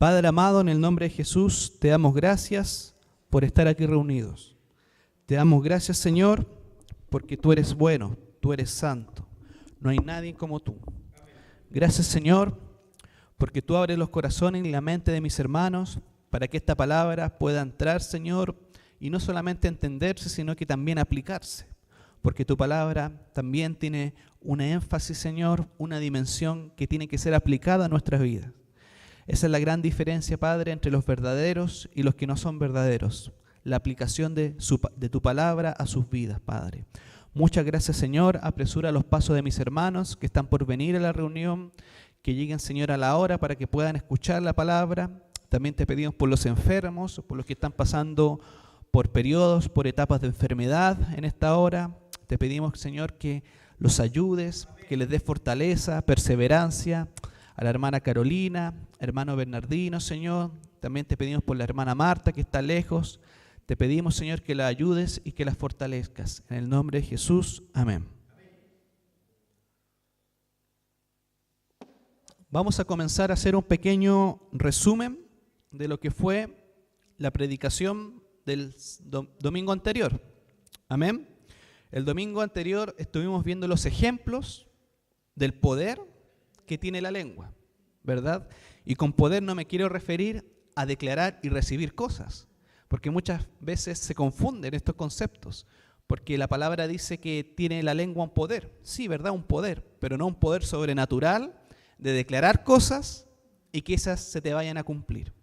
Padre amado, en el nombre de Jesús, te damos gracias por estar aquí reunidos. Te damos gracias, Señor, porque tú eres bueno, tú eres santo. No hay nadie como tú. Gracias, Señor, porque tú abres los corazones y la mente de mis hermanos para que esta palabra pueda entrar, Señor, y no solamente entenderse, sino que también aplicarse. Porque tu palabra también tiene un énfasis, Señor, una dimensión que tiene que ser aplicada a nuestras vidas. Esa es la gran diferencia, Padre, entre los verdaderos y los que no son verdaderos. La aplicación de tu palabra a sus vidas, Padre. Muchas gracias, Señor. Apresura los pasos de mis hermanos que están por venir a la reunión. Que lleguen, Señor, a la hora para que puedan escuchar la palabra. También te pedimos por los enfermos, por los que están pasando por periodos, por etapas de enfermedad en esta hora. Te pedimos, Señor, que los ayudes, que les des fortaleza, perseverancia. A la hermana Carolina, hermano Bernardino, Señor. También te pedimos por la hermana Marta, que está lejos. Te pedimos, Señor, que la ayudes y que la fortalezcas. En el nombre de Jesús, amén. Vamos a comenzar a hacer un pequeño resumen de lo que fue la predicación del domingo anterior. Amén. El domingo anterior estuvimos viendo los ejemplos del poder que tiene la lengua, ¿verdad? Y con poder no me quiero referir a declarar y recibir cosas, porque muchas veces se confunden estos conceptos, porque la palabra dice que tiene la lengua un poder, sí, ¿verdad? Un poder, pero no un poder sobrenatural de declarar cosas y que esas se te vayan a cumplir,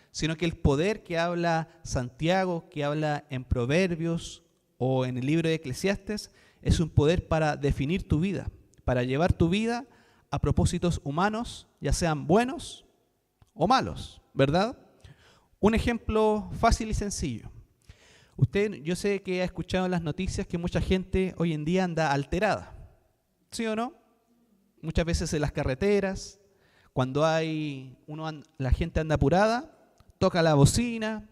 sino que el poder que habla Santiago, que habla en Proverbios o en el libro de Eclesiastes, es un poder para definir tu vida, para llevar tu vida a propósitos humanos, ya sean buenos o malos, ¿verdad? Un ejemplo fácil y sencillo. Yo sé que ha escuchado en las noticias que mucha gente hoy en día anda alterada, ¿sí o no? Muchas veces en las carreteras, cuando la gente anda apurada, toca la bocina,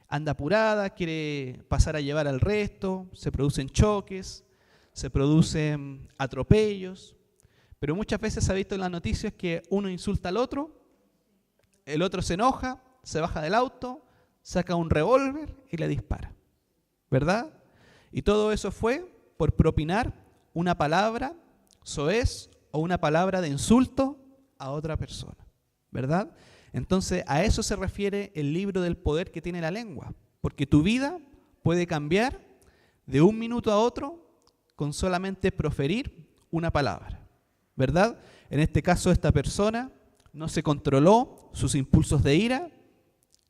anda apurada, quiere pasar a llevar al resto, se producen choques, se producen atropellos. Pero muchas veces se ha visto en las noticias que uno insulta al otro, el otro se enoja, se baja del auto, saca un revólver y le dispara, ¿verdad? Y todo eso fue por propinar una palabra soez o una palabra de insulto a otra persona, ¿verdad? Entonces a eso se refiere el libro del poder que tiene la lengua, porque tu vida puede cambiar de un minuto a otro con solamente proferir una palabra, ¿verdad? En este caso esta persona no se controló sus impulsos de ira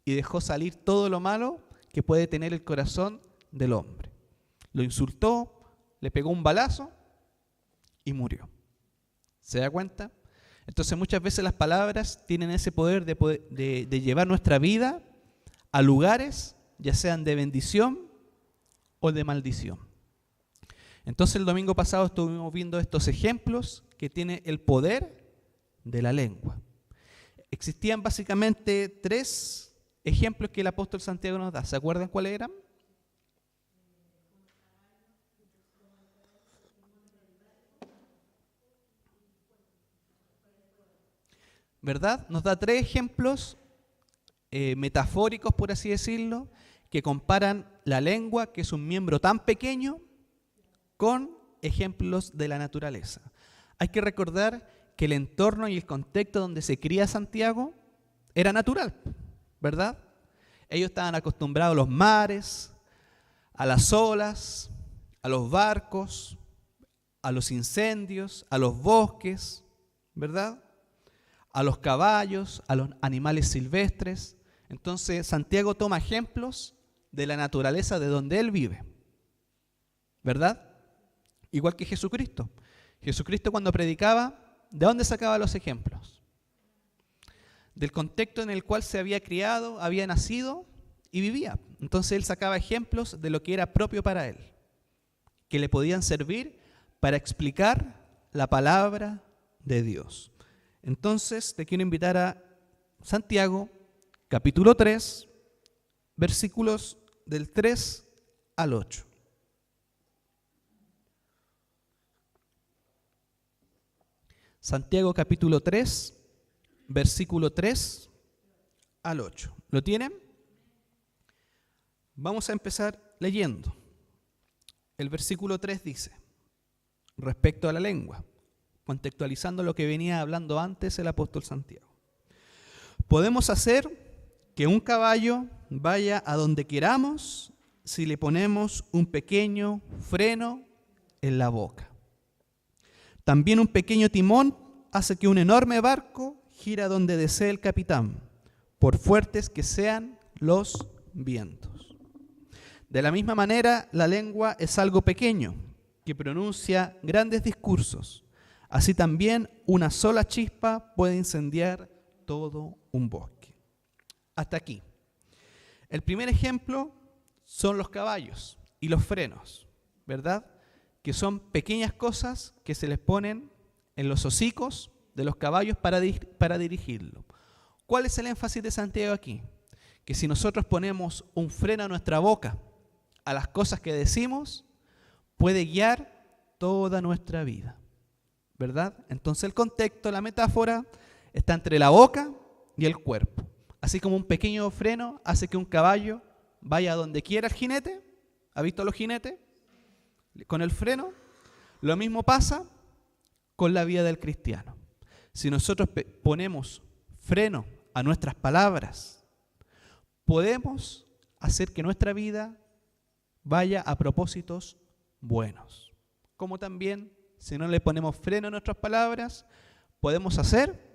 y dejó salir todo lo malo que puede tener el corazón del hombre. Lo insultó, le pegó un balazo y murió. ¿Se da cuenta? Entonces muchas veces las palabras tienen ese poder de llevar nuestra vida a lugares, ya sean de bendición o de maldición. Entonces el domingo pasado estuvimos viendo estos ejemplos que tiene el poder de la lengua. Existían básicamente 3 ejemplos que el apóstol Santiago nos da. ¿Se acuerdan cuáles eran? ¿Verdad? Nos da 3 ejemplos metafóricos, por así decirlo, que comparan la lengua, que es un miembro tan pequeño, con ejemplos de la naturaleza. Hay que recordar que el entorno y el contexto donde se cría Santiago era natural, ¿verdad? Ellos estaban acostumbrados a los mares, a las olas, a los barcos, a los incendios, a los bosques, ¿verdad? A los caballos, a los animales silvestres. Entonces Santiago toma ejemplos de la naturaleza de donde él vive, ¿verdad? Igual que Jesucristo. Jesucristo cuando predicaba, ¿de dónde sacaba los ejemplos? Del contexto en el cual se había criado, había nacido y vivía. Entonces él sacaba ejemplos de lo que era propio para él, que le podían servir para explicar la palabra de Dios. Entonces te quiero invitar a Santiago, capítulo 3, versículos del 3 al 8. Santiago capítulo 3, versículo 3 al 8. ¿Lo tienen? Vamos a empezar leyendo. El versículo 3 dice, respecto a la lengua, contextualizando lo que venía hablando antes el apóstol Santiago. Podemos hacer que un caballo vaya a donde queramos si le ponemos un pequeño freno en la boca. También un pequeño timón hace que un enorme barco gire donde desee el capitán, por fuertes que sean los vientos. De la misma manera, la lengua es algo pequeño, que pronuncia grandes discursos. Así también una sola chispa puede incendiar todo un bosque. Hasta aquí. El primer ejemplo son los caballos y los frenos, ¿verdad? Que son pequeñas cosas que se les ponen en los hocicos de los caballos para dirigirlo. ¿Cuál es el énfasis de Santiago aquí? Que si nosotros ponemos un freno a nuestra boca, a las cosas que decimos, puede guiar toda nuestra vida, ¿verdad? Entonces el contexto, la metáfora, está entre la boca y el cuerpo. Así como un pequeño freno hace que un caballo vaya a donde quiera el jinete. ¿Ha visto a los jinetes? Con el freno. Lo mismo pasa con la vida del cristiano. Si nosotros ponemos freno a nuestras palabras, podemos hacer que nuestra vida vaya a propósitos buenos. Como también, si no le ponemos freno a nuestras palabras, podemos hacer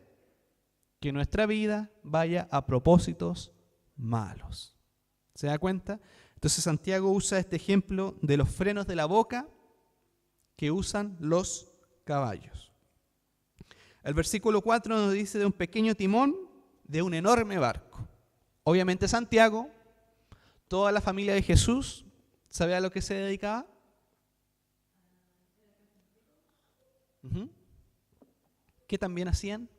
que nuestra vida vaya a propósitos malos. ¿Se da cuenta? Entonces Santiago usa este ejemplo de los frenos de la boca que usan los caballos. El versículo 4 nos dice de un pequeño timón de un enorme barco. Obviamente Santiago, toda la familia de Jesús, ¿sabe a lo que se dedicaba? ¿Qué también hacían?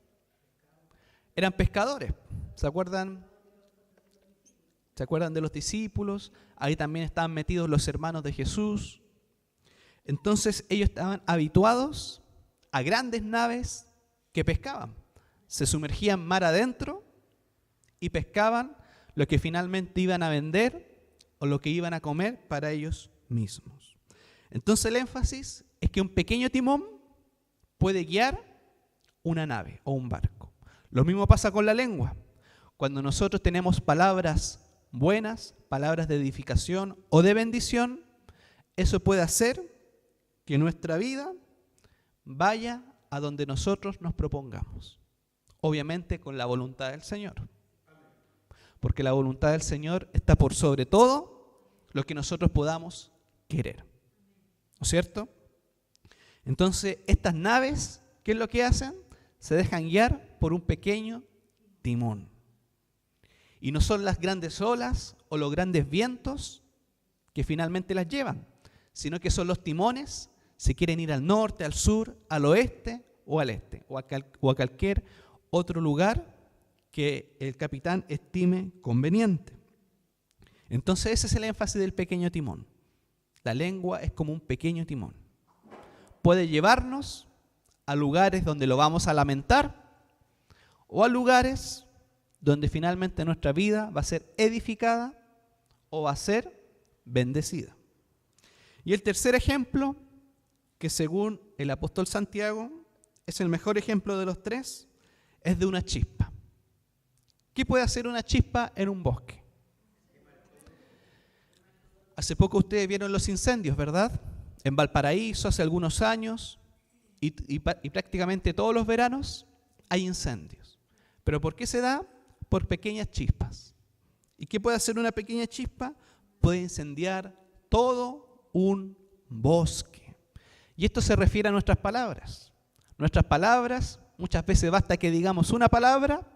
Eran pescadores. ¿Se acuerdan? ¿Se acuerdan de los discípulos? Ahí también estaban metidos los hermanos de Jesús. Entonces ellos estaban habituados a grandes naves que pescaban. Se sumergían mar adentro y pescaban lo que finalmente iban a vender o lo que iban a comer para ellos mismos. Entonces el énfasis es que un pequeño timón puede guiar una nave o un barco. Lo mismo pasa con la lengua. Cuando nosotros tenemos palabras buenas, palabras de edificación o de bendición, eso puede hacer que nuestra vida vaya a donde nosotros nos propongamos. Obviamente con la voluntad del Señor. Porque la voluntad del Señor está por sobre todo lo que nosotros podamos querer. ¿No es cierto? Entonces, estas naves, ¿qué es lo que hacen? Se dejan guiar por un pequeño timón. Y no son las grandes olas o los grandes vientos que finalmente las llevan, sino que son los timones si quieren ir al norte, al sur, al oeste o al este, o a cualquier otro lugar que el capitán estime conveniente. Entonces ese es el énfasis del pequeño timón. La lengua es como un pequeño timón. Puede llevarnos a lugares donde lo vamos a lamentar o a lugares donde finalmente nuestra vida va a ser edificada o va a ser bendecida. Y el tercer ejemplo, que según el apóstol Santiago es el mejor ejemplo de los tres, es de una chispa. ¿Qué puede hacer una chispa en un bosque? Hace poco ustedes vieron los incendios, ¿verdad? En Valparaíso, hace algunos años, y prácticamente todos los veranos hay incendios. ¿Pero por qué se da? Por pequeñas chispas. ¿Y qué puede hacer una pequeña chispa? Puede incendiar todo un bosque. Y esto se refiere a nuestras palabras. Nuestras palabras, muchas veces basta que digamos una palabra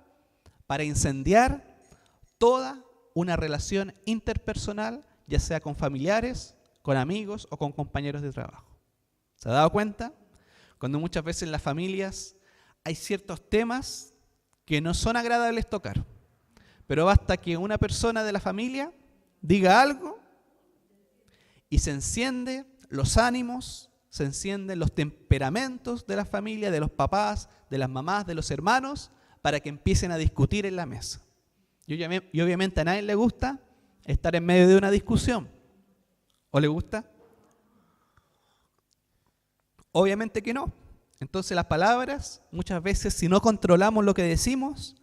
para incendiar toda una relación interpersonal, ya sea con familiares, con amigos o con compañeros de trabajo. ¿Se ha dado cuenta? Cuando muchas veces en las familias hay ciertos temas que no son agradables tocar, pero basta que una persona de la familia diga algo y se encienden los ánimos, se encienden los temperamentos de la familia, de los papás, de las mamás, de los hermanos, para que empiecen a discutir en la mesa. Y obviamente a nadie le gusta estar en medio de una discusión. ¿O le gusta? Obviamente que no. Entonces las palabras, muchas veces, si no controlamos lo que decimos,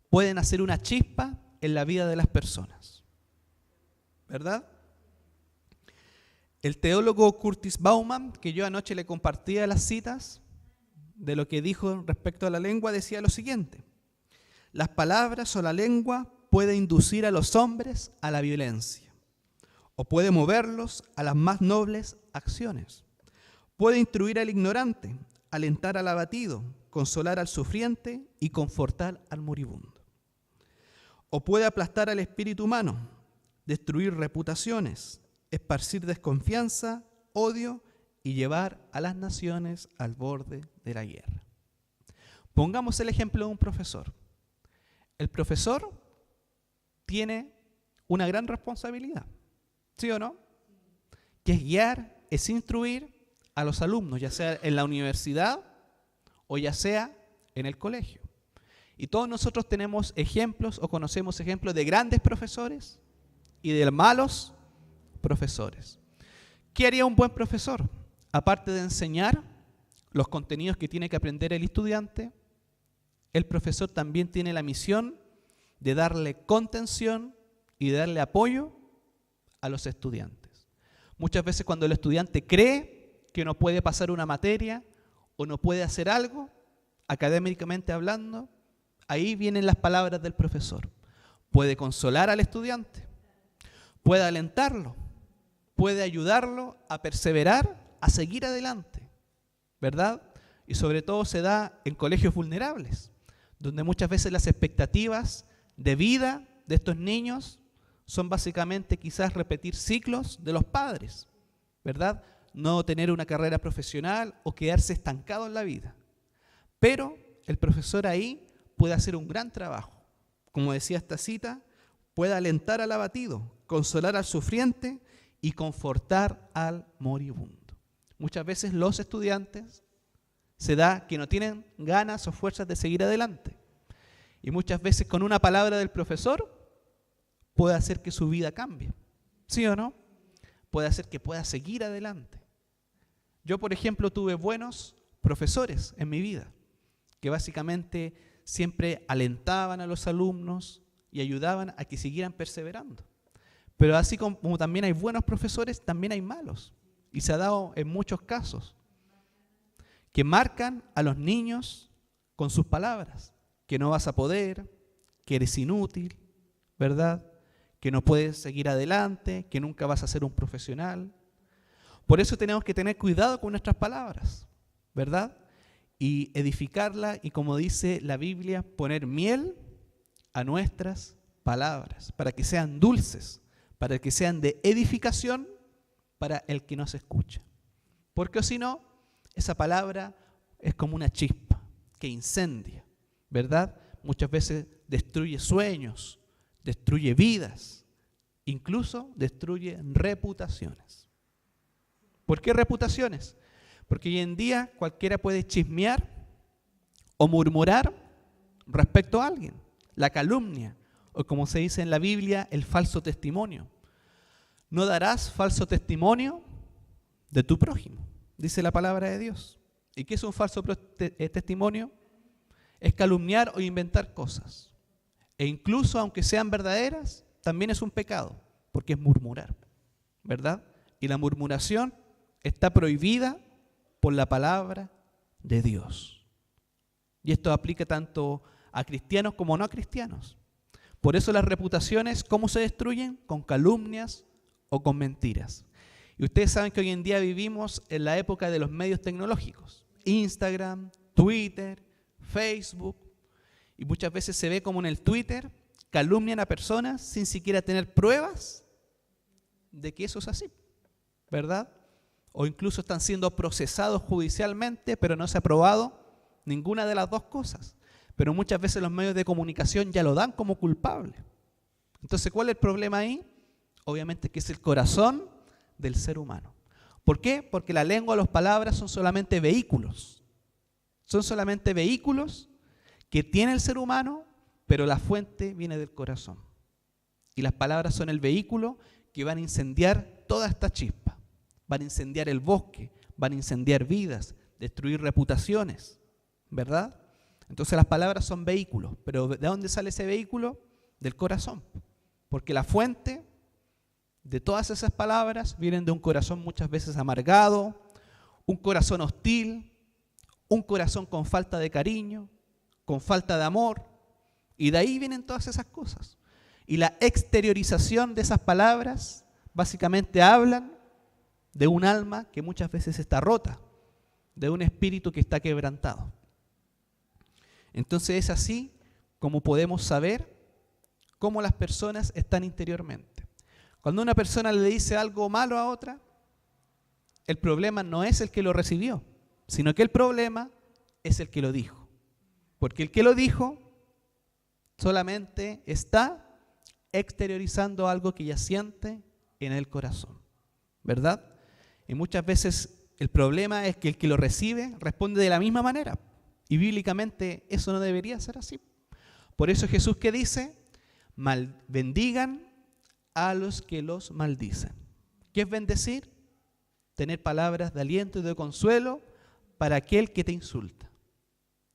pueden hacer una chispa en la vida de las personas. ¿Verdad? El teólogo Curtis Bauman, que yo anoche le compartía las citas de lo que dijo respecto a la lengua, decía lo siguiente: las palabras o la lengua puede inducir a los hombres a la violencia, o puede moverlos a las más nobles acciones. Puede instruir al ignorante, alentar al abatido, consolar al sufriente y confortar al moribundo. O puede aplastar al espíritu humano, destruir reputaciones, esparcir desconfianza, odio y llevar a las naciones al borde de la guerra. Pongamos el ejemplo de un profesor. El profesor tiene una gran responsabilidad, ¿sí o no? Que es guiar, es instruir a los alumnos, ya sea en la universidad o ya sea en el colegio. Y todos nosotros tenemos ejemplos o conocemos ejemplos de grandes profesores y de malos profesores. ¿Qué haría un buen profesor? Aparte de enseñar los contenidos que tiene que aprender el estudiante, el profesor también tiene la misión de darle contención y de darle apoyo a los estudiantes. Muchas veces cuando el estudiante cree que no puede pasar una materia o no puede hacer algo, académicamente hablando, ahí vienen las palabras del profesor. Puede consolar al estudiante, puede alentarlo, puede ayudarlo a perseverar, a seguir adelante, ¿verdad? Y sobre todo se da en colegios vulnerables, donde muchas veces las expectativas de vida de estos niños son básicamente quizás repetir ciclos de los padres, ¿verdad? No tener una carrera profesional o quedarse estancado en la vida. Pero el profesor ahí puede hacer un gran trabajo. Como decía esta cita, puede alentar al abatido, consolar al sufriente y confortar al moribundo. Muchas veces los estudiantes se da que no tienen ganas o fuerzas de seguir adelante. Y muchas veces con una palabra del profesor puede hacer que su vida cambie. ¿Sí o no? Puede hacer que pueda seguir adelante. Yo, por ejemplo, tuve buenos profesores en mi vida, que básicamente siempre alentaban a los alumnos y ayudaban a que siguieran perseverando. Pero así como también hay buenos profesores, también hay malos. Y se ha dado en muchos casos, que marcan a los niños con sus palabras, que no vas a poder, que eres inútil, ¿verdad? Que no puedes seguir adelante, que nunca vas a ser un profesional. Por eso tenemos que tener cuidado con nuestras palabras, ¿verdad? Y edificarla y, como dice la Biblia, poner miel a nuestras palabras, para que sean dulces, para que sean de edificación para el que nos escucha. Porque si no, esa palabra es como una chispa que incendia, ¿verdad? Muchas veces destruye sueños, destruye vidas, incluso destruye reputaciones. ¿Por qué reputaciones? Porque hoy en día cualquiera puede chismear o murmurar respecto a alguien. La calumnia, o como se dice en la Biblia, el falso testimonio. No darás falso testimonio de tu prójimo, dice la palabra de Dios. ¿Y qué es un falso testimonio? Es calumniar o inventar cosas. E incluso, aunque sean verdaderas, también es un pecado, porque es murmurar, ¿verdad? Y la murmuración está prohibida por la palabra de Dios. Y esto aplica tanto a cristianos como no a cristianos. Por eso las reputaciones, ¿cómo se destruyen? Con calumnias o con mentiras. Y ustedes saben que hoy en día vivimos en la época de los medios tecnológicos. Instagram, Twitter, Facebook. Y muchas veces se ve como en el Twitter calumnian a personas sin siquiera tener pruebas de que eso es así, ¿verdad? O incluso están siendo procesados judicialmente, pero no se ha probado ninguna de las dos cosas. Pero muchas veces los medios de comunicación ya lo dan como culpable. Entonces, ¿cuál es el problema ahí? Obviamente que es el corazón del ser humano. ¿Por qué? Porque la lengua, las palabras son solamente vehículos. Son solamente vehículos que tiene el ser humano pero la fuente viene del corazón. Y las palabras son el vehículo que van a incendiar toda esta chispa. Van a incendiar el bosque, van a incendiar vidas, destruir reputaciones, ¿verdad? Entonces las palabras son vehículos, pero ¿de dónde sale ese vehículo? Del corazón. Porque la fuente de todas esas palabras vienen de un corazón muchas veces amargado, un corazón hostil, un corazón con falta de cariño, con falta de amor, y de ahí vienen todas esas cosas. Y la exteriorización de esas palabras básicamente hablan de un alma que muchas veces está rota, de un espíritu que está quebrantado. Entonces es así como podemos saber cómo las personas están interiormente. Cuando una persona le dice algo malo a otra, el problema no es el que lo recibió, sino que el problema es el que lo dijo. Porque el que lo dijo solamente está exteriorizando algo que ya siente en el corazón, ¿verdad? Y muchas veces el problema es que el que lo recibe responde de la misma manera. Y bíblicamente eso no debería ser así. Por eso Jesús, ¿qué dice? Bendigan a los que los maldicen. ¿Qué es bendecir? Tener palabras de aliento y de consuelo para aquel que te insulta.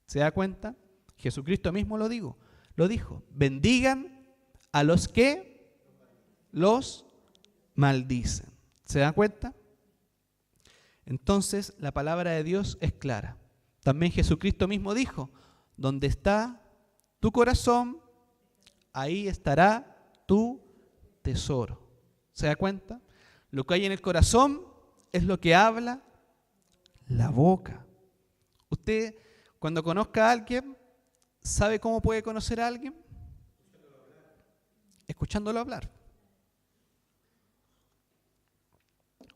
¿Se da cuenta? Jesucristo mismo lo dijo. Bendigan a los que los maldicen. ¿Se dan cuenta? Entonces la palabra de Dios es clara. También Jesucristo mismo dijo, donde está tu corazón, ahí estará tu tesoro. ¿Se da cuenta? Lo que hay en el corazón es lo que habla la boca. Usted, cuando conozca a alguien, ¿sabe cómo puede conocer a alguien? Escuchándolo hablar.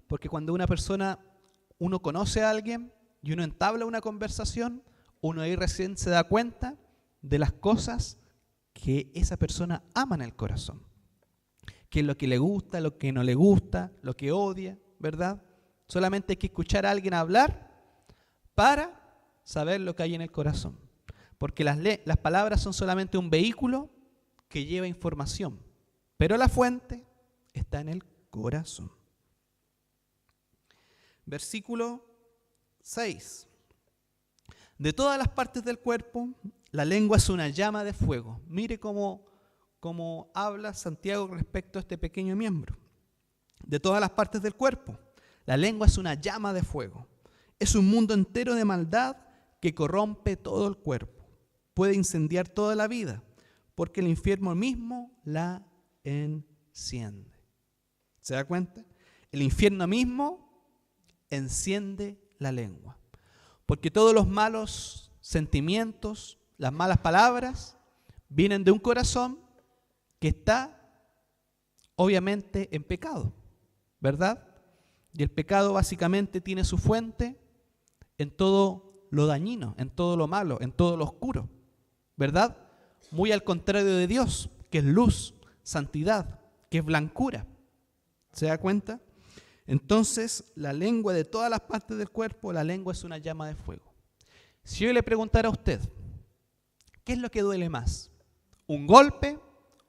Porque cuando uno conoce a alguien y uno entabla una conversación, uno ahí recién se da cuenta de las cosas que esa persona ama en el corazón. Qué es lo que le gusta, lo que no le gusta, lo que odia, ¿verdad? Solamente hay que escuchar a alguien hablar para saber lo que hay en el corazón. Porque las palabras son solamente un vehículo que lleva información, pero la fuente está en el corazón. Versículo 6. De todas las partes del cuerpo, la lengua es una llama de fuego. Mire cómo habla Santiago respecto a este pequeño miembro. De todas las partes del cuerpo, la lengua es una llama de fuego. Es un mundo entero de maldad que corrompe todo el cuerpo. Puede incendiar toda la vida, porque el infierno mismo la enciende. ¿Se da cuenta? El infierno mismo enciende la lengua. Porque todos los malos sentimientos, las malas palabras, vienen de un corazón que está obviamente en pecado, ¿verdad? Y el pecado básicamente tiene su fuente en todo lo dañino, en todo lo malo, en todo lo oscuro, ¿verdad? Muy al contrario de Dios, que es luz, santidad, que es blancura. ¿Se da cuenta? Entonces, la lengua de todas las partes del cuerpo, la lengua es una llama de fuego. Si yo le preguntara a usted, ¿qué es lo que duele más? ¿Un golpe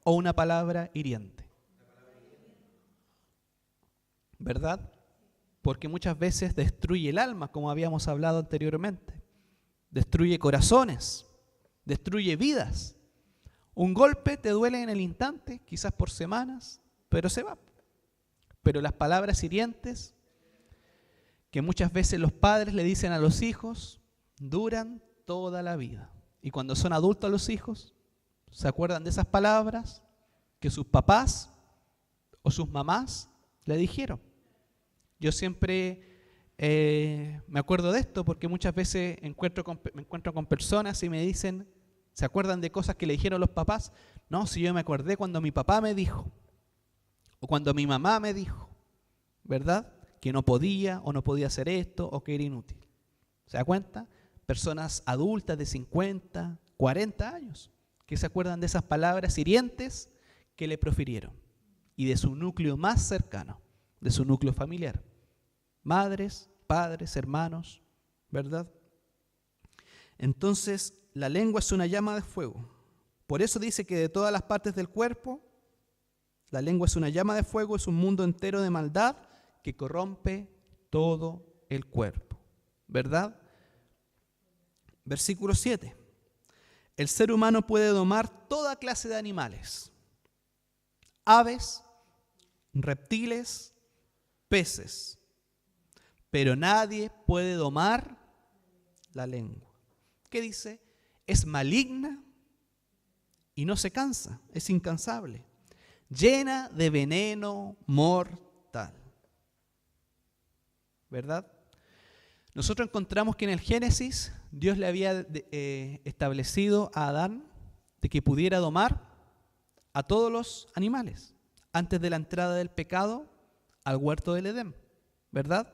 o una palabra hiriente? ¿Verdad? Porque muchas veces destruye el alma, como habíamos hablado anteriormente. Destruye corazones, destruye vidas. Un golpe te duele en el instante, quizás por semanas, pero se va. Pero las palabras hirientes, que muchas veces los padres le dicen a los hijos, duran toda la vida. Y cuando son adultos los hijos, ¿se acuerdan de esas palabras que sus papás o sus mamás le dijeron? Yo siempre me acuerdo de esto porque muchas veces me encuentro con personas y me dicen, ¿se acuerdan de cosas que le dijeron los papás? No, si yo me acordé cuando mi papá me dijo, o cuando mi mamá me dijo, ¿verdad? Que no podía o no podía hacer esto o que era inútil. ¿Se da cuenta? Personas adultas de 50, 40 años que se acuerdan de esas palabras hirientes que le profirieron y de su núcleo más cercano, de su núcleo familiar. Madres, padres, hermanos, ¿verdad? Entonces, la lengua es una llama de fuego. Por eso dice que de todas las partes del cuerpo, la lengua es una llama de fuego, es un mundo entero de maldad que corrompe todo el cuerpo. ¿Verdad? Versículo 7. El ser humano puede domar toda clase de animales, aves, reptiles, peces, pero nadie puede domar la lengua. ¿Qué dice? Es maligna y no se cansa, es incansable, llena de veneno mortal. ¿Verdad? Nosotros encontramos que en el Génesis Dios le había establecido a Adán de que pudiera domar a todos los animales antes de la entrada del pecado al huerto del Edén, ¿verdad?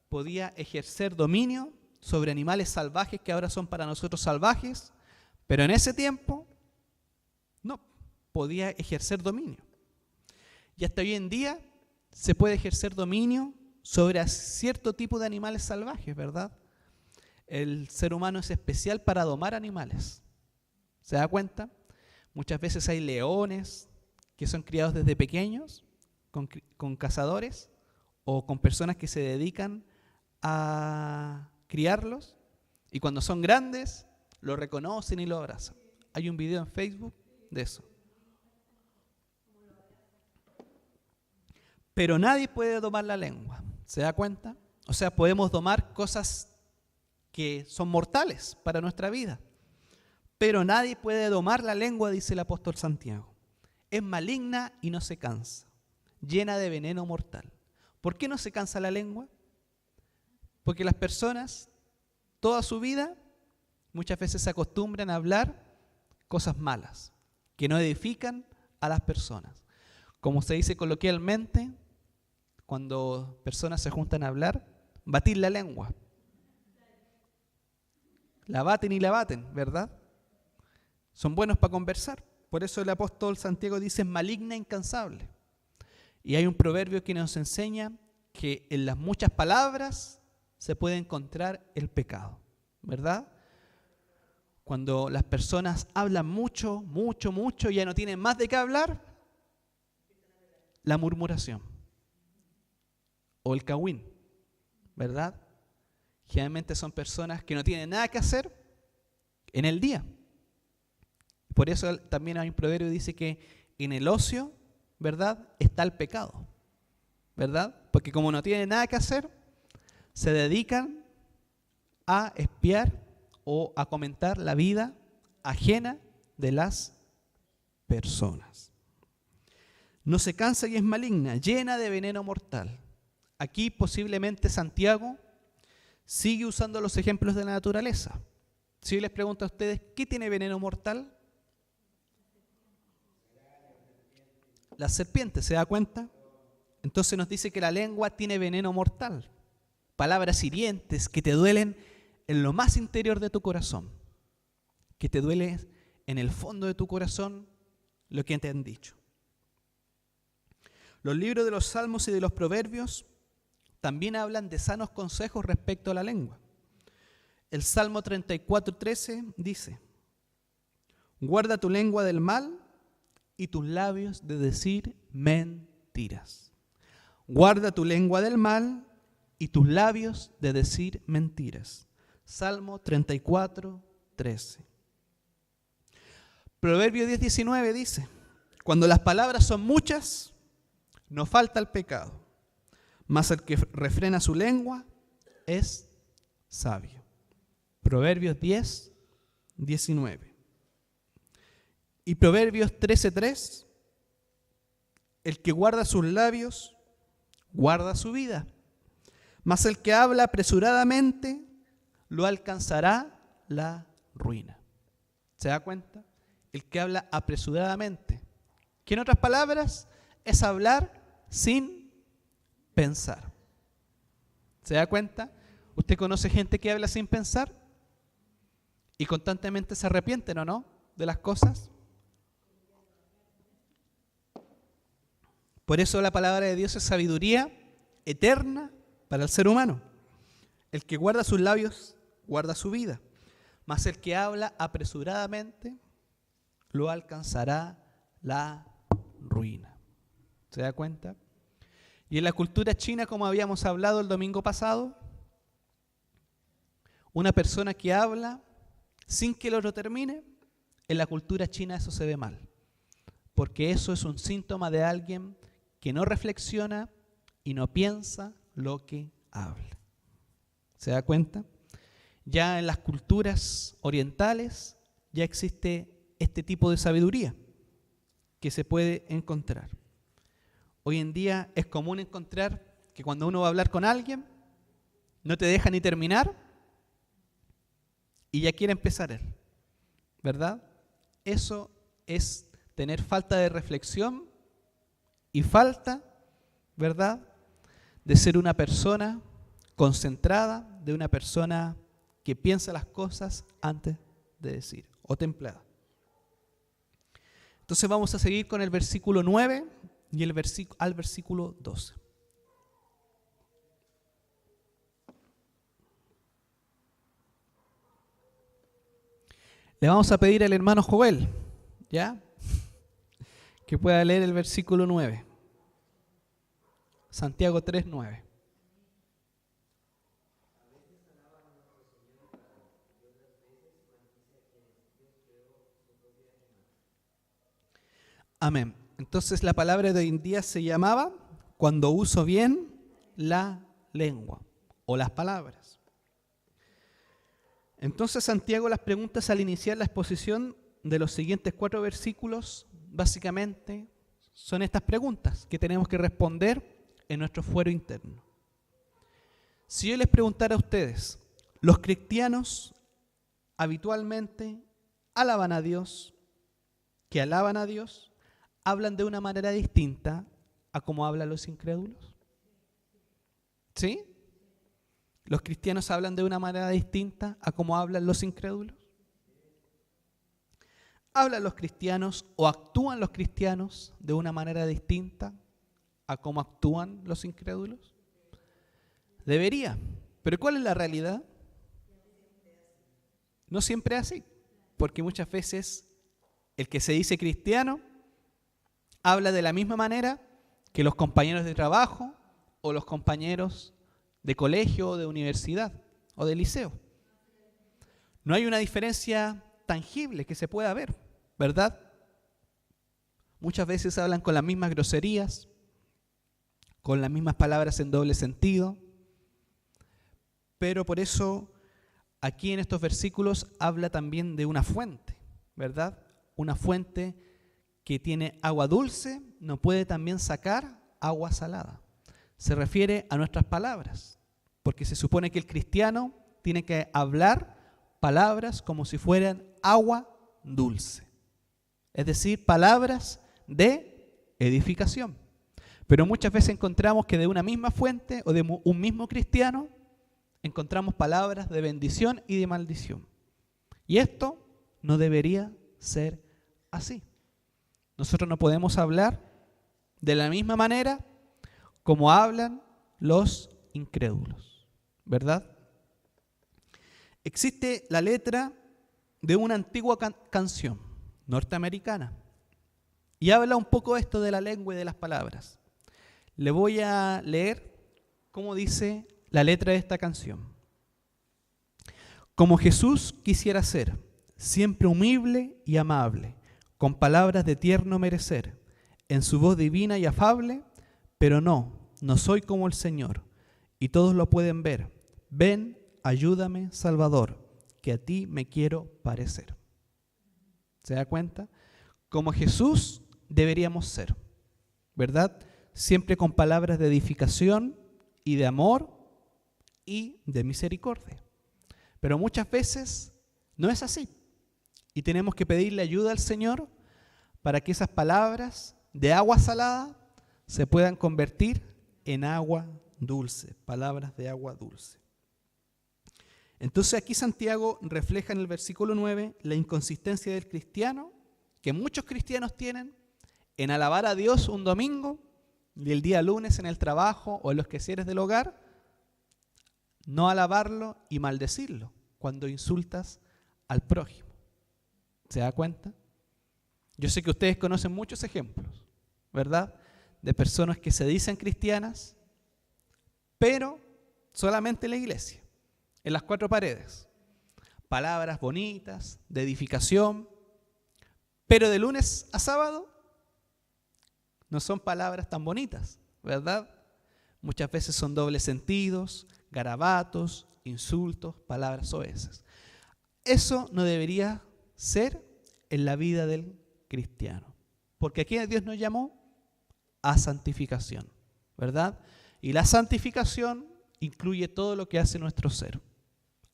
Podía ejercer dominio sobre animales salvajes que ahora son para nosotros salvajes, pero en ese tiempo no, podía ejercer dominio. Y hasta hoy en día se puede ejercer dominio sobre cierto tipo de animales salvajes, ¿verdad? El ser humano es especial para domar animales. ¿Se da cuenta? Muchas veces hay leones que son criados desde pequeños con cazadores o con personas que se dedican a criarlos y cuando son grandes lo reconocen y lo abrazan. Hay un video en Facebook de eso. Pero nadie puede domar la lengua. ¿Se da cuenta? O sea, podemos domar cosas que son mortales para nuestra vida. Pero nadie puede domar la lengua, dice el apóstol Santiago. Es maligna y no se cansa, llena de veneno mortal. ¿Por qué no se cansa la lengua? Porque las personas, toda su vida, muchas veces se acostumbran a hablar cosas malas, que no edifican a las personas. Como se dice coloquialmente, cuando personas se juntan a hablar, batir la lengua. La baten y la baten, ¿verdad? Son buenos para conversar. Por eso el apóstol Santiago dice maligna e incansable. Y hay un proverbio que nos enseña que en las muchas palabras se puede encontrar el pecado, ¿verdad? Cuando las personas hablan mucho, ya no tienen más de qué hablar, la murmuración o el cagüín, ¿verdad? Generalmente son personas que no tienen nada que hacer en el día. Por eso también hay un proverbio que dice que en el ocio, ¿verdad?, está el pecado, ¿verdad? Porque como no tienen nada que hacer, se dedican a espiar o a comentar la vida ajena de las personas. No se cansa y es maligna, llena de veneno mortal. Aquí posiblemente Santiago sigue usando los ejemplos de la naturaleza. Si yo les pregunto a ustedes, ¿qué tiene veneno mortal? La serpiente, ¿se da cuenta? Entonces nos dice que la lengua tiene veneno mortal. Palabras hirientes que te duelen en lo más interior de tu corazón. Que te duele en el fondo de tu corazón lo que te han dicho. Los libros de los Salmos y de los Proverbios también hablan de sanos consejos respecto a la lengua. El Salmo 34:13 dice: guarda tu lengua del mal y tus labios de decir mentiras. Guarda tu lengua del mal y tus labios de decir mentiras. Salmo 34:13. Proverbio 10:19 dice: cuando las palabras son muchas, no falta el pecado, mas el que refrena su lengua es sabio. Proverbios 10:19. Y Proverbios 13:3, el que guarda sus labios, guarda su vida, mas el que habla apresuradamente, lo alcanzará la ruina. ¿Se da cuenta? El que habla apresuradamente, que en otras palabras es hablar sin pensar. ¿Se da cuenta? ¿Usted conoce gente que habla sin pensar? Y constantemente se arrepienten, ¿o no?, de las cosas. Por eso la palabra de Dios es sabiduría eterna para el ser humano. El que guarda sus labios, guarda su vida. Mas el que habla apresuradamente, lo alcanzará la ruina. ¿Se da cuenta? Y en la cultura china, como habíamos hablado el domingo pasado, una persona que habla sin que el otro termine, en la cultura china eso se ve mal, porque eso es un síntoma de alguien que no reflexiona y no piensa lo que habla. ¿Se da cuenta? Ya en las culturas orientales ya existe este tipo de sabiduría que se puede encontrar. Hoy en día es común encontrar que cuando uno va a hablar con alguien, no te deja ni terminar y ya quiere empezar él, ¿verdad? Eso es tener falta de reflexión y falta, ¿verdad?, de ser una persona concentrada, de una persona que piensa las cosas antes de decir, o templada. Entonces vamos a seguir con el versículo 9 y al versículo 12. Le vamos a pedir al hermano Joel, ¿ya?, que pueda leer el versículo 9. Santiago 3:9. Amén. Entonces la palabra de hoy en día se llamaba cuando uso bien la lengua o las palabras. Entonces Santiago las preguntas al iniciar la exposición de los siguientes 4 versículos básicamente son estas preguntas que tenemos que responder en nuestro fuero interno. Si yo les preguntara a ustedes, ¿los cristianos habitualmente alaban a Dios, que alaban a Dios, hablan de una manera distinta a como hablan los incrédulos? ¿Sí? ¿Los cristianos hablan de una manera distinta a como hablan los incrédulos? ¿Hablan los cristianos o actúan los cristianos de una manera distinta a cómo actúan los incrédulos? Debería. Pero ¿cuál es la realidad? No siempre es así, porque muchas veces el que se dice cristiano habla de la misma manera que los compañeros de trabajo o los compañeros de colegio o de universidad o de liceo. No hay una diferencia tangible que se pueda ver, ¿verdad? Muchas veces hablan con las mismas groserías, con las mismas palabras en doble sentido, pero por eso aquí en estos versículos habla también de una fuente, ¿verdad? Una fuente que tiene agua dulce no puede también sacar agua salada. Se refiere a nuestras palabras, porque se supone que el cristiano tiene que hablar palabras como si fueran agua dulce, es decir, palabras de edificación. Pero muchas veces encontramos que de una misma fuente o de un mismo cristiano encontramos palabras de bendición y de maldición. Y esto no debería ser así. Nosotros no podemos hablar de la misma manera como hablan los incrédulos, ¿verdad? Existe la letra de una antigua canción norteamericana y habla un poco esto de la lengua y de las palabras. Le voy a leer cómo dice la letra de esta canción. Como Jesús quisiera ser, siempre humilde y amable, con palabras de tierno merecer, en su voz divina y afable, pero no soy como el Señor, y todos lo pueden ver. Ven, ayúdame, Salvador, que a ti me quiero parecer. ¿Se da cuenta? Como Jesús deberíamos ser, ¿verdad? Siempre con palabras de edificación y de amor y de misericordia. Pero muchas veces no es así. Y tenemos que pedirle ayuda al Señor para que esas palabras de agua salada se puedan convertir en agua dulce, palabras de agua dulce. Entonces aquí Santiago refleja en el versículo 9 la inconsistencia del cristiano, que muchos cristianos tienen, en alabar a Dios un domingo y el día lunes en el trabajo o en los quehaceres del hogar, no alabarlo y maldecirlo cuando insultas al prójimo. ¿Se da cuenta? Yo sé que ustedes conocen muchos ejemplos, ¿verdad? De personas que se dicen cristianas, pero solamente en la iglesia, en las cuatro paredes. Palabras bonitas, de edificación, pero de lunes a sábado no son palabras tan bonitas, ¿verdad? Muchas veces son dobles sentidos, garabatos, insultos, palabras soeces. Eso no debería ser en la vida del cristiano, porque aquí Dios nos llamó a santificación, ¿verdad? Y la santificación incluye todo lo que hace nuestro ser.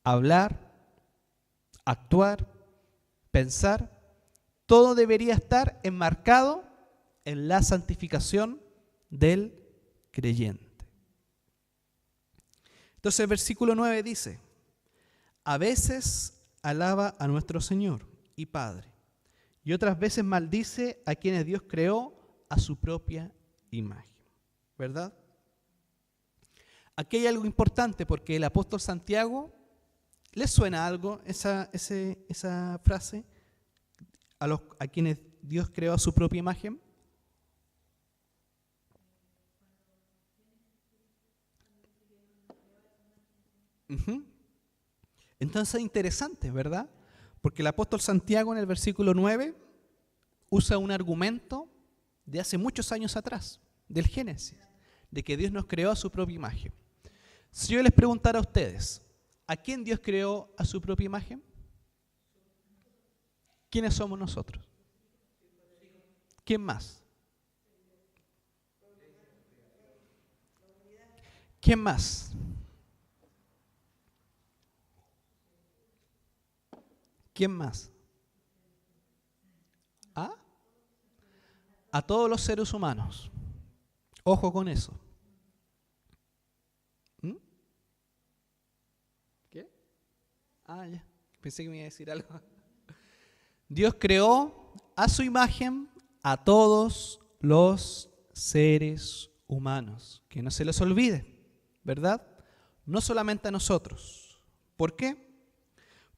Hablar, actuar, pensar, todo debería estar enmarcado en la santificación del creyente. Entonces el versículo 9 dice, a veces alaba a nuestro Señor y Padre, y otras veces maldice a quienes Dios creó a su propia imagen, ¿verdad? Aquí hay algo importante porque el apóstol Santiago, ¿les suena algo esa frase? A quienes Dios creó a su propia imagen. Entonces es interesante, ¿verdad? Porque el apóstol Santiago en el versículo 9 usa un argumento de hace muchos años atrás, del Génesis, de que Dios nos creó a su propia imagen. Si yo les preguntara a ustedes, ¿a quién Dios creó a su propia imagen? ¿Quiénes somos nosotros? ¿Quién más? ¿Quién más? ¿Quién más? ¿Ah? A todos los seres humanos. Ojo con eso. ¿Qué? Ya. Pensé que me iba a decir algo. Dios creó a su imagen a todos los seres humanos. Que no se les olvide, ¿verdad? No solamente a nosotros. ¿Por qué?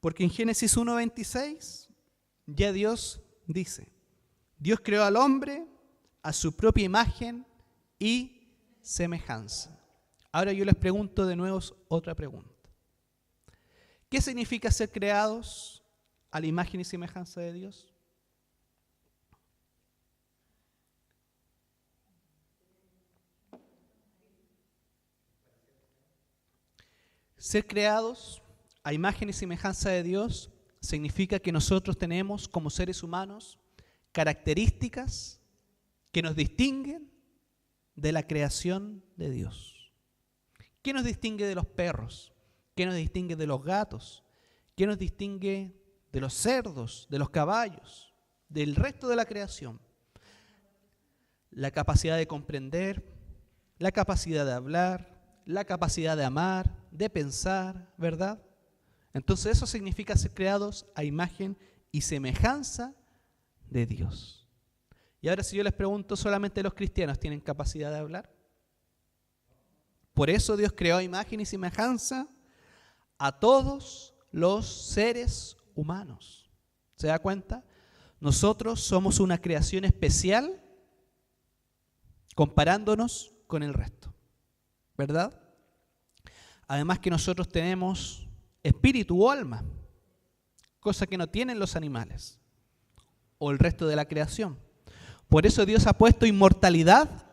Porque en Génesis 1:26 ya Dios dice, Dios creó al hombre a su propia imagen y semejanza. Ahora yo les pregunto de nuevo otra pregunta. ¿Qué significa ser creados a la imagen y semejanza de Dios? Ser creados a imagen y semejanza de Dios significa que nosotros tenemos como seres humanos características que nos distinguen de la creación de Dios. ¿Qué nos distingue de los perros? ¿Qué nos distingue de los gatos? ¿Qué nos distingue de los cerdos, de los caballos, del resto de la creación? La capacidad de comprender, la capacidad de hablar, la capacidad de amar, de pensar, ¿verdad? Entonces eso significa ser creados a imagen y semejanza de Dios. Y ahora si yo les pregunto, ¿solamente los cristianos tienen capacidad de hablar? Por eso Dios creó a imagen y semejanza a todos los seres humanos. ¿Se da cuenta? Nosotros somos una creación especial comparándonos con el resto, ¿verdad? Además que nosotros tenemos espíritu o alma, cosa que no tienen los animales o el resto de la creación. Por eso Dios ha puesto inmortalidad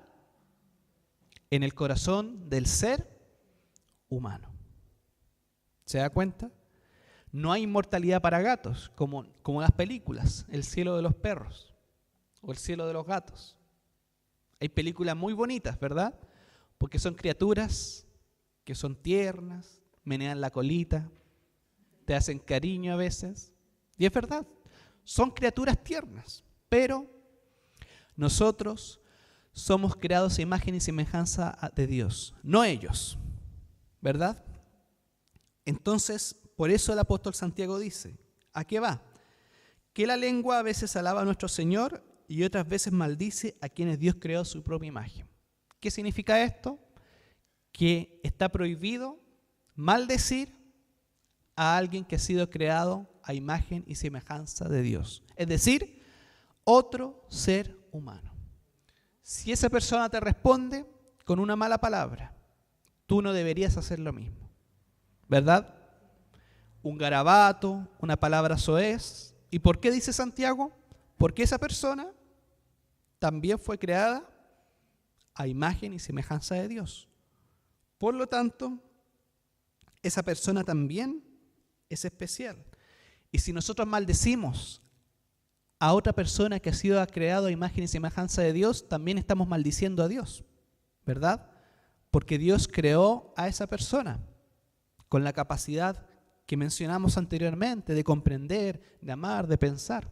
en el corazón del ser humano. ¿Se da cuenta? No hay inmortalidad para gatos, como las películas, El cielo de los perros o El cielo de los gatos. Hay películas muy bonitas, ¿verdad? Porque son criaturas que son tiernas, menean la colita, te hacen cariño a veces. Y es verdad, son criaturas tiernas, pero nosotros somos creados a imagen y semejanza de Dios, no ellos, ¿verdad? Entonces, por eso el apóstol Santiago dice, ¿a qué va? Que la lengua a veces alaba a nuestro Señor y otras veces maldice a quienes Dios creó a su propia imagen. ¿Qué significa esto? Que está prohibido maldecir a alguien que ha sido creado a imagen y semejanza de Dios. Es decir, otro ser humano. Si esa persona te responde con una mala palabra, tú no deberías hacer lo mismo, ¿verdad? Un garabato, una palabra soez. ¿Y por qué dice Santiago? Porque esa persona también fue creada a imagen y semejanza de Dios. Por lo tanto, esa persona también es especial. Y si nosotros maldecimos a otra persona que ha sido creado a imagen y semejanza de Dios, también estamos maldiciendo a Dios, ¿verdad? Porque Dios creó a esa persona con la capacidad que mencionamos anteriormente de comprender, de amar, de pensar.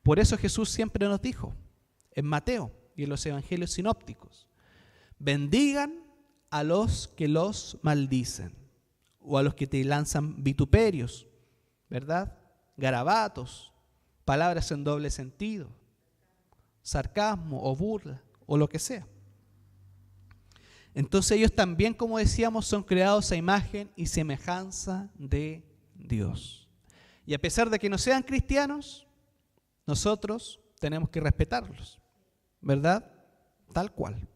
Por eso Jesús siempre nos dijo en Mateo y en los evangelios sinópticos: bendigan a los que los maldicen o a los que te lanzan vituperios, ¿verdad? Garabatos, palabras en doble sentido, sarcasmo o burla o lo que sea. Entonces ellos también, como decíamos, son creados a imagen y semejanza de Dios. Y a pesar de que no sean cristianos, nosotros tenemos que respetarlos, ¿verdad? Tal cual.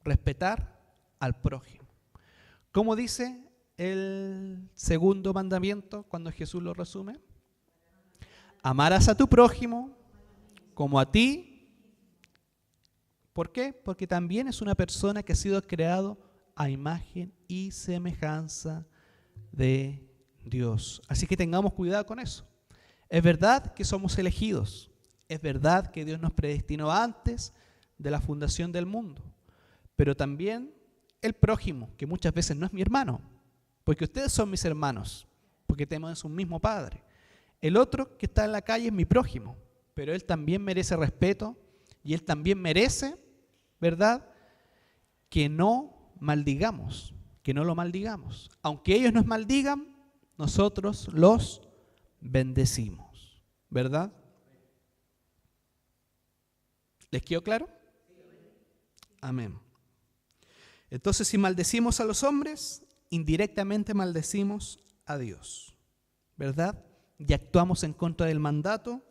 Respetar al prójimo. ¿Cómo dice el segundo mandamiento cuando Jesús lo resume? Amarás a tu prójimo como a ti. ¿Por qué? Porque también es una persona que ha sido creado a imagen y semejanza de Dios. Así que tengamos cuidado con eso. Es verdad que somos elegidos. Es verdad que Dios nos predestinó antes de la fundación del mundo. Pero también el prójimo, que muchas veces no es mi hermano, porque ustedes son mis hermanos, porque tenemos un mismo padre. El otro que está en la calle es mi prójimo, pero él también merece respeto y él también merece, ¿verdad?, que no maldigamos, que no lo maldigamos. Aunque ellos nos maldigan, nosotros los bendecimos, ¿verdad? ¿Les quedó claro? Amén. Entonces, si maldecimos a los hombres, indirectamente maldecimos a Dios, ¿verdad? Y actuamos en contra del mandato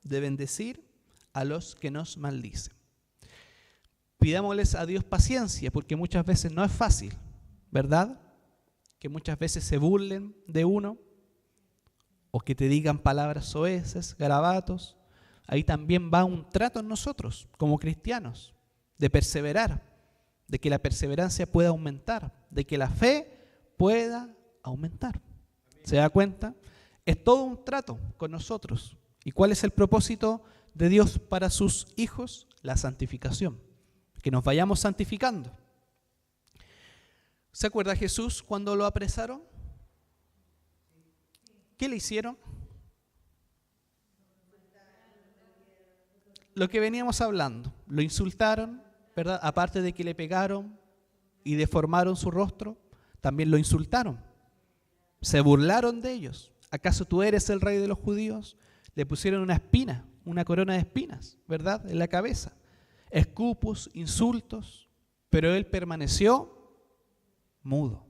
de bendecir a los que nos maldicen. Pidámosles a Dios paciencia, porque muchas veces no es fácil, ¿verdad? Que muchas veces se burlen de uno, o que te digan palabras soeces, garabatos. Ahí también va un trato en nosotros, como cristianos, de perseverar, de que la perseverancia pueda aumentar, de que la fe pueda aumentar. ¿Se da cuenta? Es todo un trato con nosotros. ¿Y cuál es el propósito de Dios para sus hijos? La santificación. Que nos vayamos santificando. ¿Se acuerda Jesús cuando lo apresaron? ¿Qué le hicieron? Lo que veníamos hablando. Lo insultaron, ¿verdad? Aparte de que le pegaron y deformaron su rostro, también lo insultaron. Se burlaron de ellos. ¿Acaso tú eres el rey de los judíos? Le pusieron una espina, una corona de espinas, ¿verdad?, en la cabeza. Escupos, insultos, pero él permaneció mudo,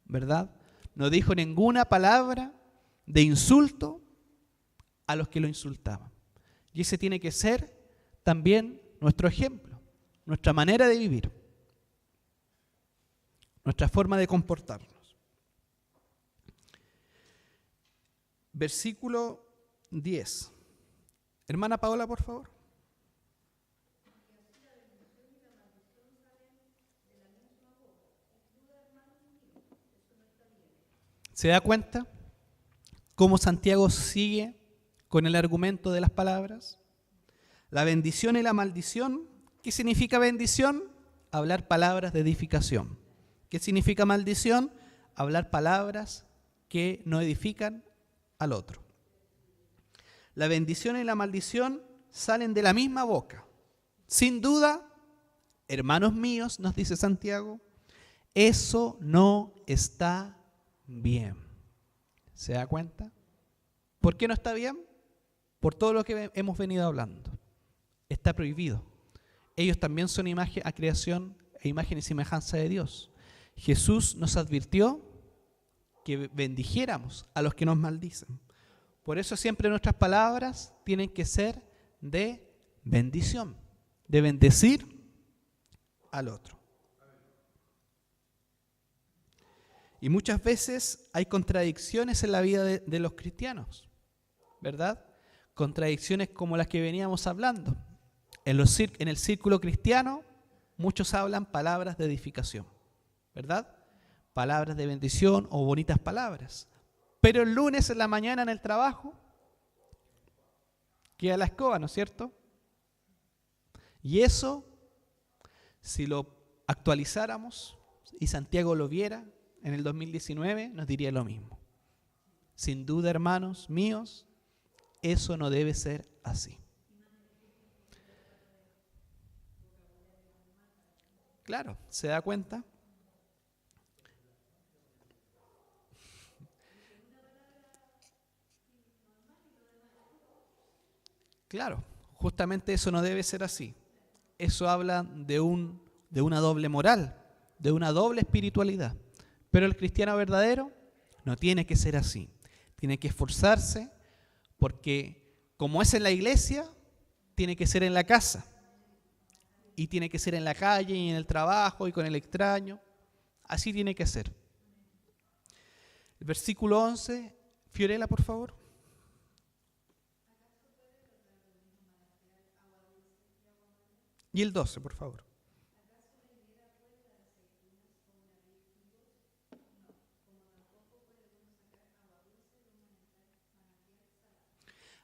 ¿verdad? No dijo ninguna palabra de insulto a los que lo insultaban. Y ese tiene que ser también nuestro ejemplo, nuestra manera de vivir, nuestra forma de comportarnos. Versículo 10. Hermana Paola, por favor. ¿Se da cuenta cómo Santiago sigue con el argumento de las palabras? La bendición y la maldición. ¿Qué significa bendición? Hablar palabras de edificación. ¿Qué significa maldición? Hablar palabras que no edifican al otro. La bendición y la maldición salen de la misma boca. Sin duda, hermanos míos, nos dice Santiago, eso no está bien. ¿Se da cuenta? ¿Por qué no está bien? Por todo lo que hemos venido hablando. Está prohibido. Ellos también son a creación e imagen y semejanza de Dios. Jesús nos advirtió que bendijéramos a los que nos maldicen. Por eso siempre nuestras palabras tienen que ser de bendición, de bendecir al otro. Y muchas veces hay contradicciones en la vida de los cristianos, ¿verdad? Contradicciones como las que veníamos hablando. En el círculo cristiano, muchos hablan palabras de edificación, ¿verdad? Palabras de bendición o bonitas palabras. Pero el lunes en la mañana en el trabajo, queda la escoba, ¿no es cierto? Y eso, si lo actualizáramos y Santiago lo viera en el 2019, nos diría lo mismo. Sin duda, hermanos míos, eso no debe ser así. Claro, ¿se da cuenta? Claro, justamente eso no debe ser así. Eso habla de una doble moral, de una doble espiritualidad. Pero el cristiano verdadero no tiene que ser así. Tiene que esforzarse porque como es en la iglesia, tiene que ser en la casa. Y tiene que ser en la calle y en el trabajo y con el extraño. Así tiene que ser. El versículo 11, Fiorella, por favor. Y el 12, por favor.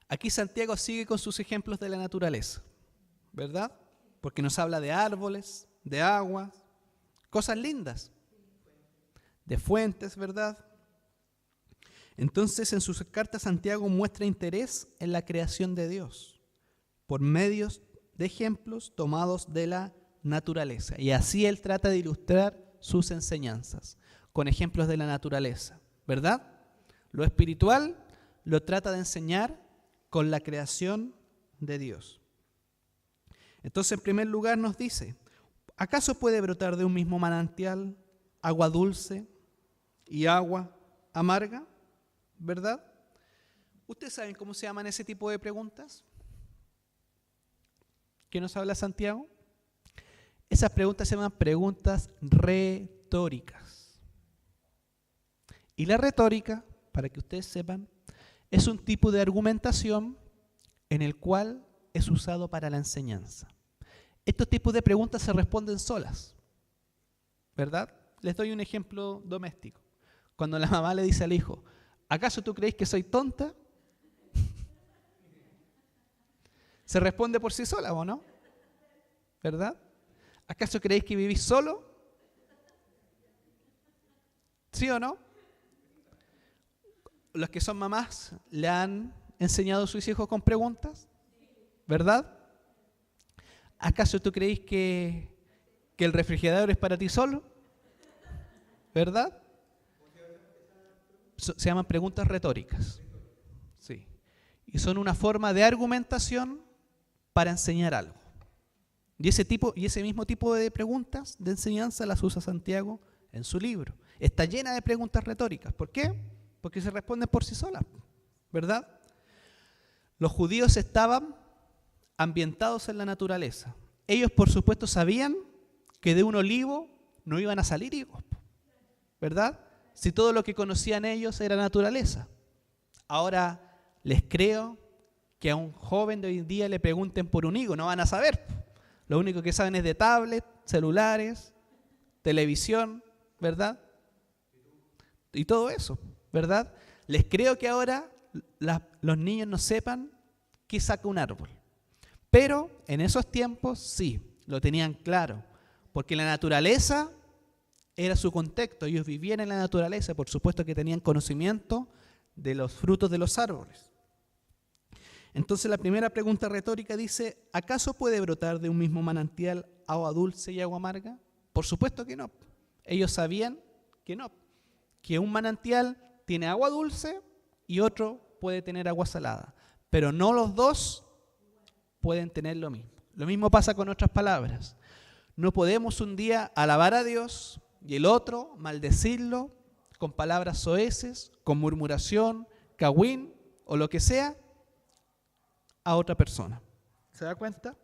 Aquí Santiago sigue con sus ejemplos de la naturaleza, ¿verdad? Porque nos habla de árboles, de aguas, cosas lindas, de fuentes, ¿verdad? Entonces, en sus cartas Santiago muestra interés en la creación de Dios por medios de ejemplos tomados de la naturaleza. Y así él trata de ilustrar sus enseñanzas con ejemplos de la naturaleza, ¿verdad? Lo espiritual lo trata de enseñar con la creación de Dios. Entonces, en primer lugar nos dice, ¿acaso puede brotar de un mismo manantial agua dulce y agua amarga? ¿Verdad? ¿Ustedes saben cómo se llaman ese tipo de preguntas? ¿Qué nos habla Santiago? Esas preguntas se llaman preguntas retóricas. Y la retórica, para que ustedes sepan, es un tipo de argumentación en el cual es usado para la enseñanza. Estos tipos de preguntas se responden solas, ¿verdad? Les doy un ejemplo doméstico. Cuando la mamá le dice al hijo, ¿acaso tú crees que soy tonta? Se responde por sí sola, ¿o no? ¿Verdad? ¿Acaso creéis que vivís solo? ¿Sí o no? Los que son mamás le han enseñado a sus hijos con preguntas, ¿verdad? ¿Acaso tú creéis que el refrigerador es para ti solo? ¿Verdad? Se llaman preguntas retóricas. Sí. Y son una forma de argumentación para enseñar algo. Y ese mismo tipo de preguntas de enseñanza las usa Santiago en su libro. Está llena de preguntas retóricas. ¿Por qué? Porque se responden por sí solas, ¿verdad? Los judíos estaban ambientados en la naturaleza. Ellos, por supuesto, sabían que de un olivo no iban a salir higos, ¿verdad? Si todo lo que conocían ellos era naturaleza. Ahora les creo que a un joven de hoy en día le pregunten por un higo, no van a saber. Lo único que saben es de tablet, celulares, televisión, ¿verdad? Y todo eso, ¿verdad? Les creo que ahora los niños no sepan qué saca un árbol. Pero en esos tiempos sí, lo tenían claro. Porque la naturaleza era su contexto. Ellos vivían en la naturaleza, por supuesto que tenían conocimiento de los frutos de los árboles. Entonces la primera pregunta retórica dice, ¿acaso puede brotar de un mismo manantial agua dulce y agua amarga? Por supuesto que no. Ellos sabían que no. Que un manantial tiene agua dulce y otro puede tener agua salada. Pero no los dos pueden tener lo mismo. Lo mismo pasa con otras palabras. No podemos un día alabar a Dios y el otro maldecirlo con palabras soeces, con murmuración, cagüín o lo que sea a otra persona. ¿Se da cuenta?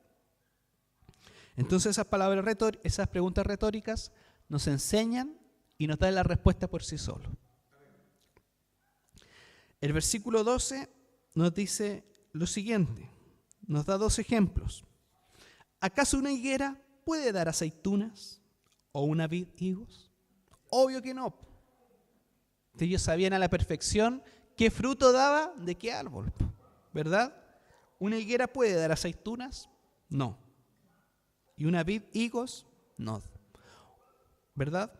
Entonces esas preguntas retóricas nos enseñan y nos dan la respuesta por sí solos. El versículo 12 nos dice lo siguiente, nos da 2 ejemplos. ¿Acaso una higuera puede dar aceitunas o una vid higos? Obvio que no. Ellos sabían a la perfección qué fruto daba de qué árbol, ¿verdad? ¿Una higuera puede dar aceitunas? No. ¿Y una vid higos? No. ¿Verdad?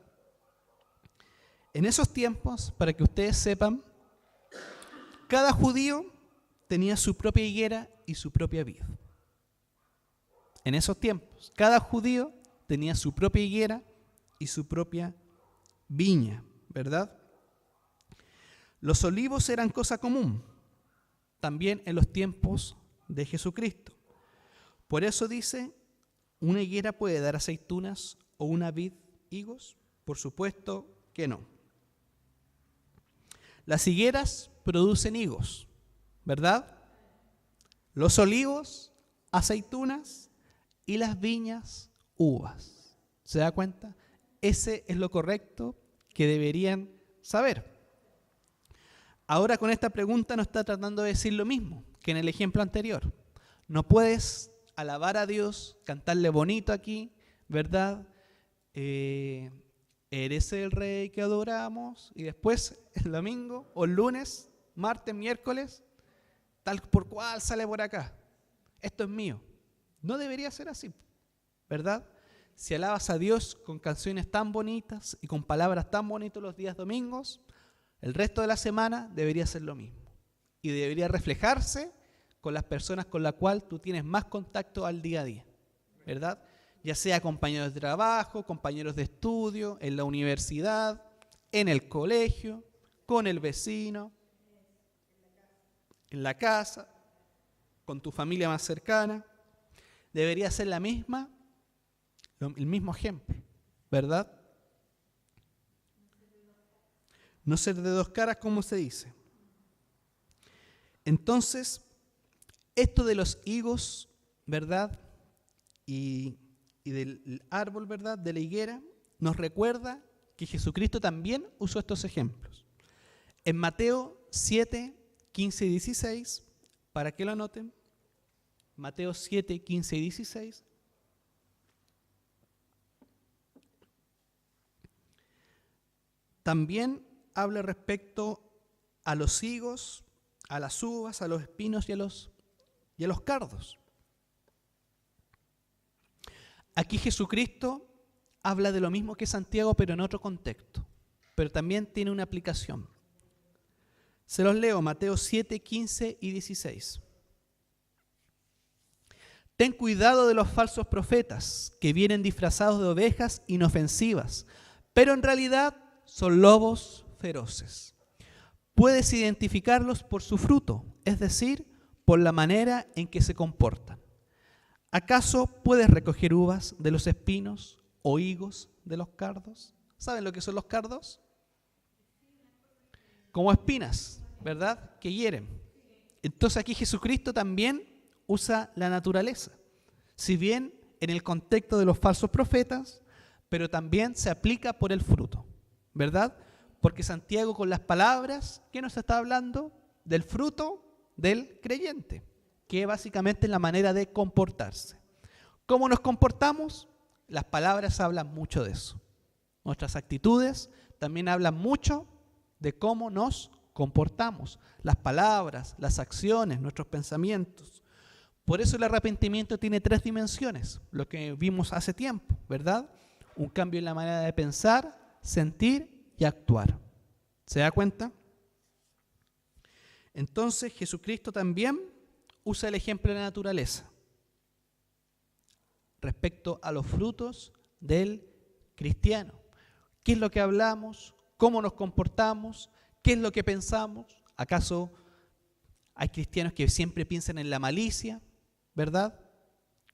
En esos tiempos, para que ustedes sepan, cada judío tenía su propia higuera y su propia vid. En esos tiempos, cada judío tenía su propia higuera y su propia viña, ¿verdad? Los olivos eran cosa común, también en los tiempos de Jesucristo. Por eso dice, ¿una higuera puede dar aceitunas o una vid higos? Por supuesto que no. Las higueras producen higos, ¿verdad? Los olivos, aceitunas y las viñas, uvas. ¿Se da cuenta? Ese es lo correcto que deberían saber. Ahora con esta pregunta nos está tratando de decir lo mismo que en el ejemplo anterior. No puedes alabar a Dios, cantarle bonito aquí, ¿verdad? Eres el rey que adoramos, y después el domingo o el lunes, martes, miércoles, tal por cual sale por acá. Esto es mío. No debería ser así, ¿verdad? Si alabas a Dios con canciones tan bonitas y con palabras tan bonitas los días domingos, el resto de la semana debería ser lo mismo. Y debería reflejarse con las personas con las cuales tú tienes más contacto al día a día, ¿verdad? Ya sea compañeros de trabajo, compañeros de estudio, en la universidad, en el colegio, con el vecino, en la casa, con tu familia más cercana. Debería ser el mismo ejemplo, ¿verdad? No ser de dos caras, como se dice. Entonces, esto de los higos, ¿verdad? Y del árbol, ¿verdad? De la higuera, nos recuerda que Jesucristo también usó estos ejemplos. En Mateo 7, 15 y 16, para que lo anoten, Mateo 7, 15 y 16. También habla respecto a los higos, a las uvas, a los espinos y a los cardos. Aquí Jesucristo habla de lo mismo que Santiago, pero en otro contexto. Pero también tiene una aplicación. Se los leo, Mateo 7, 15 y 16. Ten cuidado de los falsos profetas que vienen disfrazados de ovejas inofensivas, pero en realidad son lobos feroces. Puedes identificarlos por su fruto, es decir, por la manera en que se comportan. ¿Acaso puedes recoger uvas de los espinos o higos de los cardos? ¿Saben lo que son los cardos? Como espinas, ¿verdad? Que hieren. Entonces aquí Jesucristo también usa la naturaleza. Si bien en el contexto de los falsos profetas, pero también se aplica por el fruto, ¿verdad? Porque Santiago con las palabras, ¿qué nos está hablando? Del fruto del creyente, que básicamente es la manera de comportarse. ¿Cómo nos comportamos? Las palabras hablan mucho de eso. Nuestras actitudes también hablan mucho de cómo nos comportamos. Las palabras, las acciones, nuestros pensamientos. Por eso el arrepentimiento tiene 3 dimensiones, lo que vimos hace tiempo, ¿verdad? Un cambio en la manera de pensar, sentir y actuar. ¿Se da cuenta? Entonces Jesucristo también usa el ejemplo de la naturaleza respecto a los frutos del cristiano. ¿Qué es lo que hablamos? ¿Cómo nos comportamos? ¿Qué es lo que pensamos? ¿Acaso hay cristianos que siempre piensan en la malicia? ¿Verdad?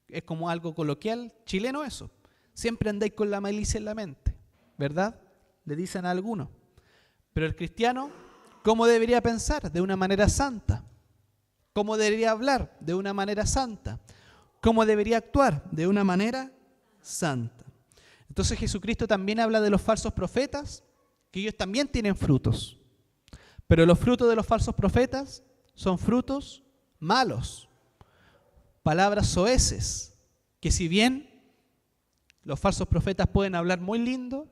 Es como algo coloquial chileno eso. Siempre andáis con la malicia en la mente, ¿verdad? Le dicen a algunos. Pero el cristiano, ¿cómo debería pensar? De una manera santa. ¿Cómo debería hablar? De una manera santa. ¿Cómo debería actuar? De una manera santa. Entonces Jesucristo también habla de los falsos profetas, que ellos también tienen frutos. Pero los frutos de los falsos profetas son frutos malos. Palabras soeces, que si bien los falsos profetas pueden hablar muy lindo,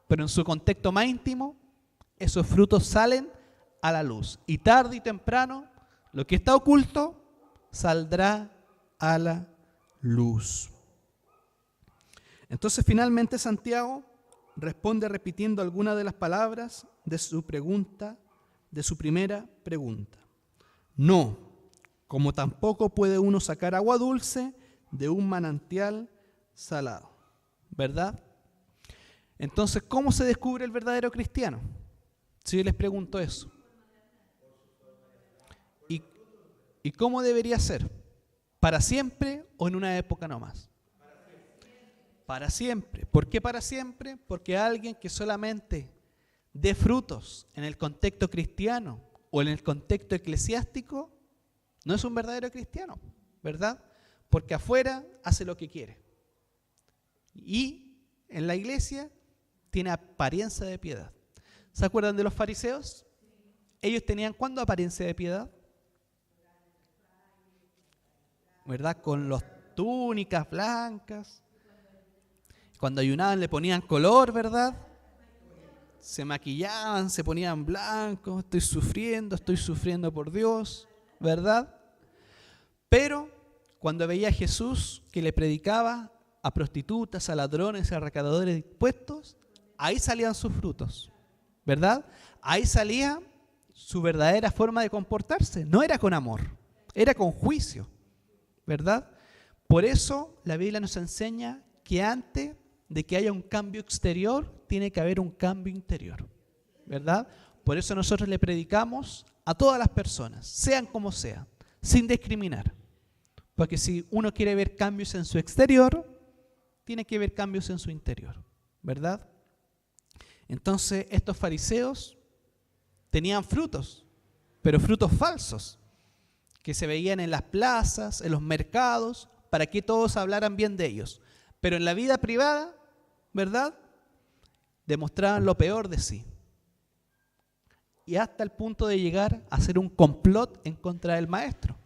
pero en su contexto más íntimo, esos frutos salen a la luz. Y tarde y temprano, lo que está oculto saldrá a la luz. Entonces, finalmente, Santiago responde repitiendo algunas de las palabras de su pregunta, de su primera pregunta. No, como tampoco puede uno sacar agua dulce de un manantial salado. ¿Verdad? Entonces, ¿cómo se descubre el verdadero cristiano? Si yo les pregunto eso. ¿Y cómo debería ser? ¿Para siempre o en una época nomás? Para siempre. ¿Por qué para siempre? Porque alguien que solamente dé frutos en el contexto cristiano o en el contexto eclesiástico no es un verdadero cristiano, ¿verdad? Porque afuera hace lo que quiere. Y en la iglesia tiene apariencia de piedad. ¿Se acuerdan de los fariseos? Ellos tenían ¿cuándo apariencia de piedad? ¿Verdad? Con las túnicas blancas. Cuando ayunaban le ponían color, ¿verdad? Se maquillaban, se ponían blancos. Estoy sufriendo por Dios, ¿verdad? Pero cuando veía a Jesús que le predicaba a prostitutas, a ladrones, a recaudadores de impuestos, ahí salían sus frutos, ¿verdad? Ahí salía su verdadera forma de comportarse. No era con amor, era con juicio, ¿verdad? Por eso la Biblia nos enseña que antes de que haya un cambio exterior, tiene que haber un cambio interior, ¿verdad? Por eso nosotros le predicamos a todas las personas, sean como sean, sin discriminar. Porque si uno quiere ver cambios en su exterior, tiene que ver cambios en su interior, ¿verdad? Entonces estos fariseos tenían frutos, pero frutos falsos, que se veían en las plazas, en los mercados, para que todos hablaran bien de ellos. Pero en la vida privada, ¿verdad?, demostraban lo peor de sí. Y hasta el punto de llegar a hacer un complot en contra del Maestro,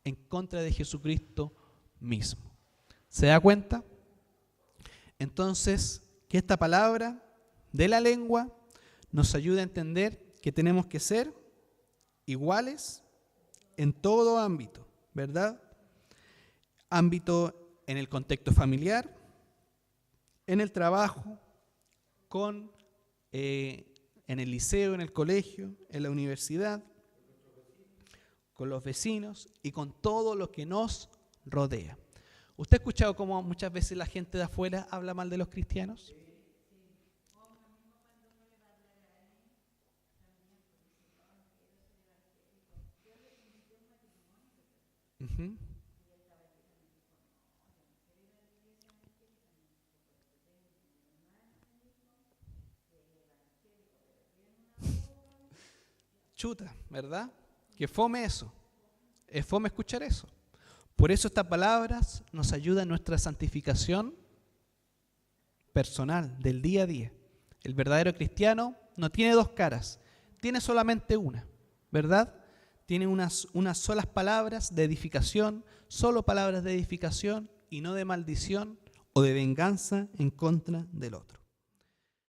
en contra de Jesucristo mismo. ¿Se da cuenta? Entonces, que esta palabra de la lengua nos ayuda a entender que tenemos que ser iguales en todo ámbito, ¿verdad? Ámbito en el contexto familiar, en el trabajo, en el liceo, en el colegio, en la universidad, con los vecinos y con todo lo que nos rodea. ¿Usted ha escuchado cómo muchas veces la gente de afuera habla mal de los cristianos? Uh-huh. Chuta, ¿verdad? Que fome eso. Es fome escuchar eso. Por eso estas palabras nos ayudan en nuestra santificación personal, del día a día. El verdadero cristiano no tiene dos caras, tiene solamente una, ¿verdad? Tiene unas solas palabras de edificación, solo palabras de edificación y no de maldición o de venganza en contra del otro.